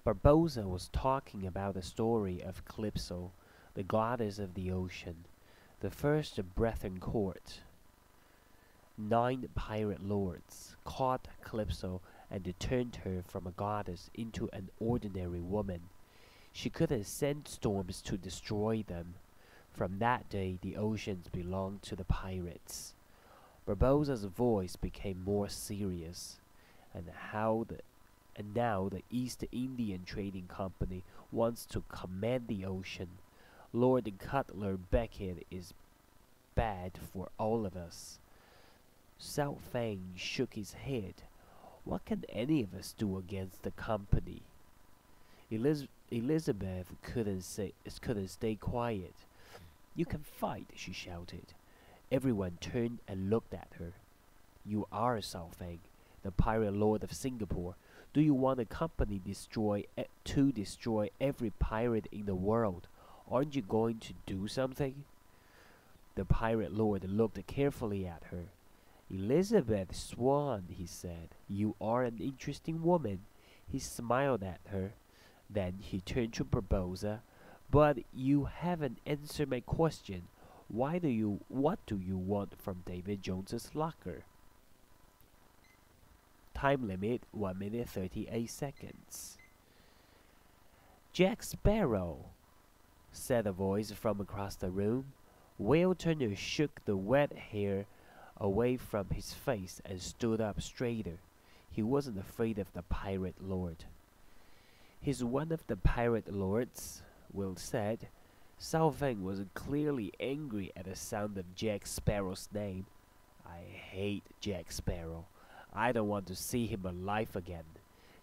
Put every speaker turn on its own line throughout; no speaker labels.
Barboza was talking about the story of Calypso, the goddess of the ocean, the first Breton court. 9 pirate lords caught Calypso and turned her from a goddess into an ordinary woman. She couldn't send storms to destroy them. From that day, the oceans belonged to the pirates. Barboza's voice became more serious, and now the East Indian Trading Company wants to command the ocean. Lord Cutler Beckett is bad for all of us. Sao Fang shook his head. What can any of us do against the company? Elizabeth couldn't stay quiet. You can fight, she shouted. Everyone turned and looked at her. You are Sao Fang, the pirate lord of Singapore. Do you want the company to destroy every pirate in the world? Aren't you going to do something? The pirate lord looked carefully at her. Elizabeth Swan, he said, you are an interesting woman. He smiled at her. Then he turned to Barboza. But you haven't answered my question. What do you want from David Jones's locker? Time limit 1 minute 38 seconds. Jack Sparrow, said a voice from across the room. Will Turner shook the wet hair away from his face and stood up straighter. He wasn't afraid of the pirate lord. He's one of the pirate lords, Will said. Sao Fang was clearly angry at the sound of Jack Sparrow's name. I hate Jack Sparrow. I don't want to see him alive again.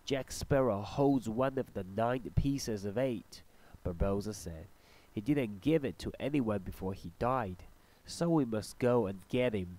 Jack Sparrow holds one of the 9 pieces of 8, Barboza said. He didn't give it to anyone before he died, so we must go and get him.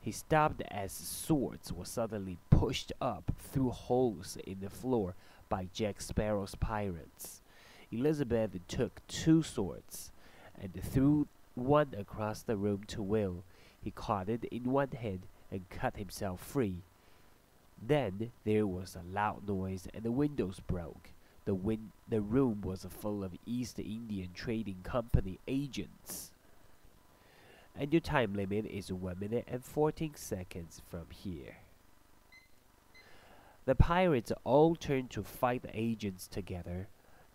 He stopped as swords were suddenly pushed up through holes in the floor by Jack Sparrow's pirates. Elizabeth took 2 swords and threw one across the room to Will. He caught it in one hand and cut himself free. Then there was a loud noise and the windows broke. The room was full of East Indian Trading Company agents. And your time limit is 1 minute and 14 seconds from here. The pirates all turned to fight the agents together.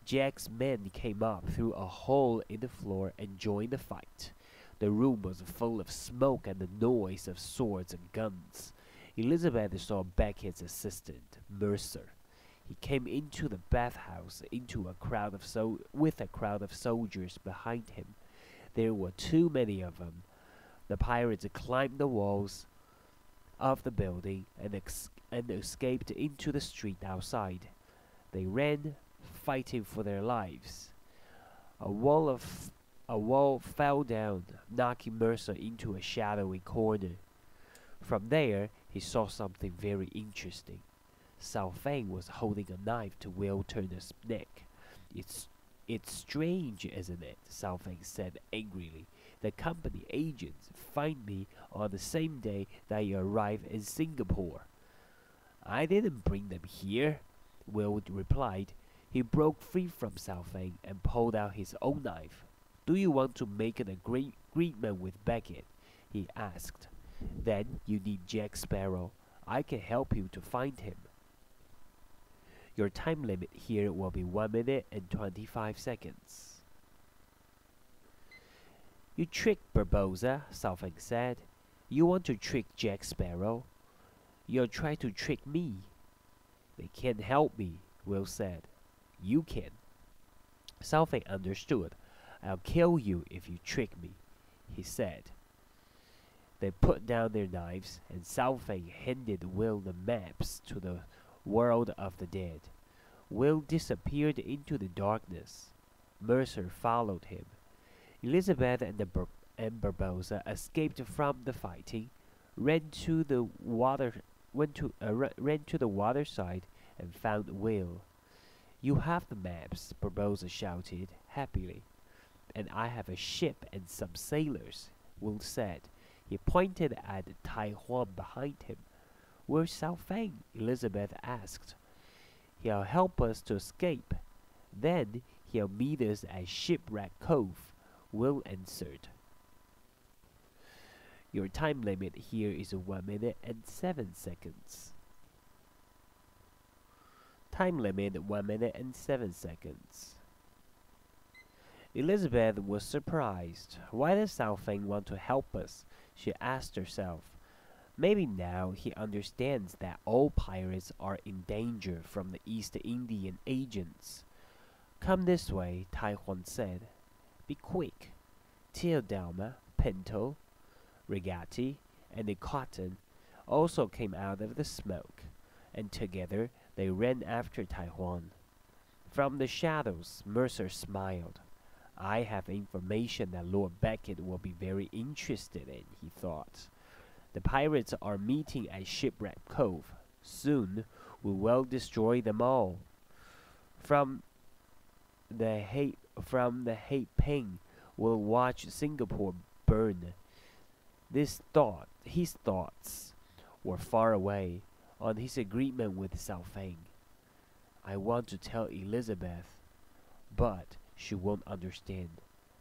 Jack's men came up through a hole in the floor and joined the fight. The room was full of smoke and the noise of swords and guns. Elizabeth saw Beckett's assistant, Mercer. He came into the bathhouse with a crowd of soldiers behind him. There were too many of them. The pirates climbed the walls of the building and escaped into the street outside. They ran, fighting for their lives. A wall fell down, knocking Mercer into a shadowy corner. From there, he saw something very interesting. Sao Fang was holding a knife to Will Turner's neck. It's strange, isn't it? Sao Fang said angrily. The company agents find me on the same day that you arrive in Singapore. I didn't bring them here, Will replied. He broke free from Sao Fang and pulled out his own knife. Do you want to make an agreement with Beckett? He asked. Then you need Jack Sparrow. I can help you to find him. Your time limit here will be 1 minute and 25 seconds. You tricked Barboza, Sao Fang said. You want to trick Jack Sparrow? You'll try to trick me. They can't help me, Will said. You can. Sao Fang understood. I'll kill you if you trick me, he said. They put down their knives, and Sao Fang handed Will the maps to the world of the dead. Will disappeared into the darkness. Mercer followed him. Elizabeth and Barboza escaped from the fighting, ran to the water side, and found Will. You have the maps, Barboza shouted happily. And I have a ship and some sailors, Will said. He pointed at Tai Huan behind him. Where's Sao Fang? Elizabeth asked. He'll help us to escape. Then he'll meet us at Shipwreck Cove, Will answered. Your time limit here is 1 minute and 7 seconds. Time limit 1 minute and 7 seconds. Elizabeth was surprised. Why does Southing want to help us? She asked herself. Maybe now he understands that all pirates are in danger from the East Indian agents. Come this way, Taiwan said. Be quick. Teodelma, Pinto, Rigatti, and the Cotton also came out of the smoke, and together they ran after Taiwan. From the shadows, Mercer smiled. I have information that Lord Beckett will be very interested in, he thought. The pirates are meeting at Shipwreck Cove. Soon we will destroy them all. From the Hate Ping will watch Singapore burn. His thoughts were far away on his agreement with Southing. I want to tell Elizabeth, but she won't understand,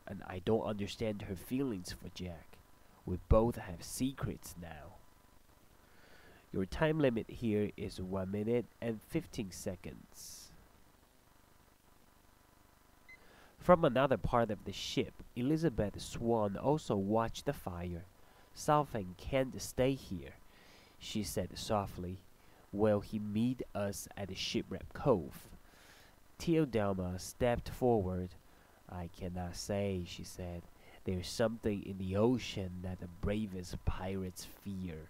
and I don't understand her feelings for Jack. We both have secrets now. Your time limit here is 1 minute and 15 seconds. From another part of the ship, Elizabeth Swan also watched the fire. Southing can't stay here, she said softly. Will he meet us at the Shipwreck Cove? Teodelma stepped forward. I cannot say, she said. There's something in the ocean that the bravest pirates fear.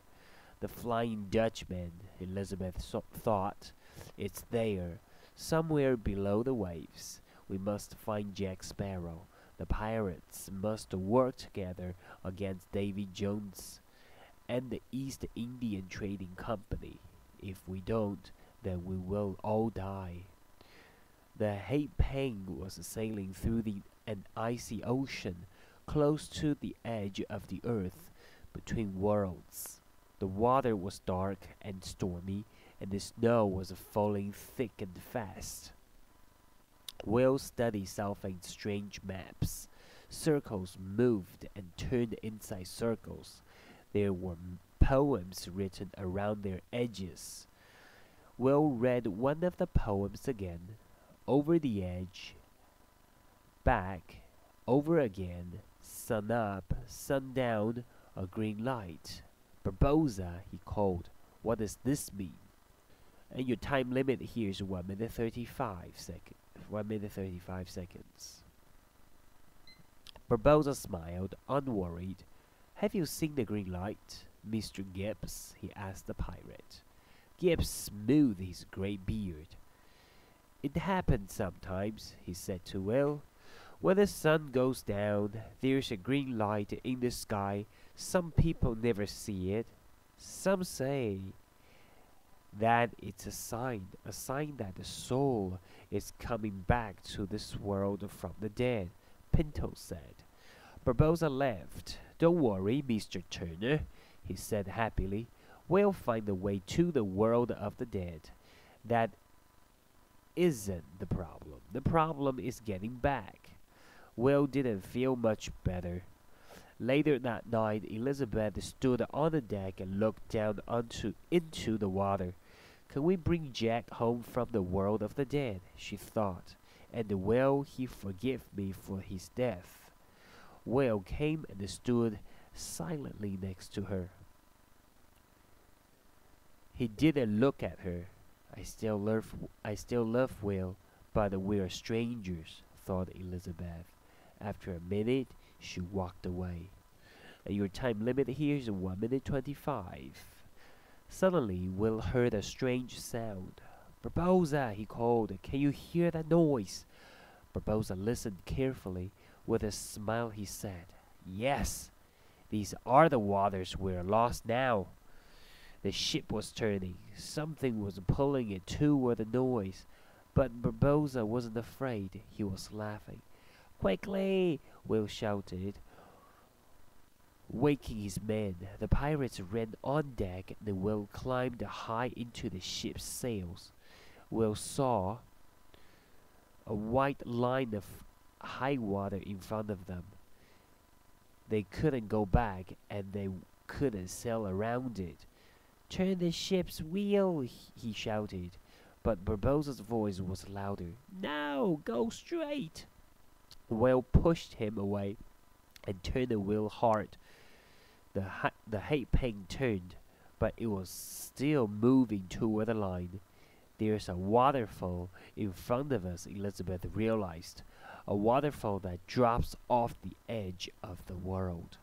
The Flying Dutchman, Elizabeth thought. It's there, somewhere below the waves. We must find Jack Sparrow. The pirates must work together against Davy Jones and the East Indian Trading Company. If we don't, then we will all die. The Hate Pang was sailing through an icy ocean, close to the edge of the earth, between worlds. The water was dark and stormy, and the snow was falling thick and fast. Will studied Southing's strange maps. Circles moved and turned inside circles. There were poems written around their edges. Will read one of the poems again. Over the edge, back, over again, sun up, sun down, a green light. Barboza, he called. What does this mean? And your time limit here is 1 minute 35 seconds. 1 minute 35 seconds. Barboza smiled, unworried. Have you seen the green light, Mr. Gibbs? He asked the pirate. Gibbs smoothed his grey beard. It happens sometimes, he said to Will. When the sun goes down, there's a green light in the sky. Some people never see it. Some say that it's a sign that the soul is coming back to this world from the dead, Pinto said. Barboza laughed. Don't worry, Mr. Turner, he said happily. We'll find a way to the world of the dead. That isn't the problem. The problem is getting back. Will didn't feel much better. Later that night, Elizabeth stood on the deck and looked down into the water. Can we bring Jack home from the world of the dead? She thought. And will he forgive me for his death? Will came and stood silently next to her. He didn't look at her. I still love Will, but we're strangers, thought Elizabeth. After a minute, she walked away. And your time limit here is 1 minute 25. Suddenly, Will heard a strange sound. Barboza, he called. Can you hear that noise? Barboza listened carefully. With a smile, he said, Yes, these are the waters we're lost now. The ship was turning. Something was pulling it toward the noise. But Barboza wasn't afraid. He was laughing. Quickly! Will shouted, waking his men. The pirates ran on deck and Will climbed high into the ship's sails. Will saw a white line of high water in front of them. They couldn't go back, and they couldn't sail around it. "Turn the ship's wheel," he shouted, but Barbossa's voice was louder. "No, go straight." Will pushed him away and turned the wheel hard. The haypin turned, but it was still moving toward the line. "There's a waterfall in front of us," Elizabeth realized. "A waterfall that drops off the edge of the world."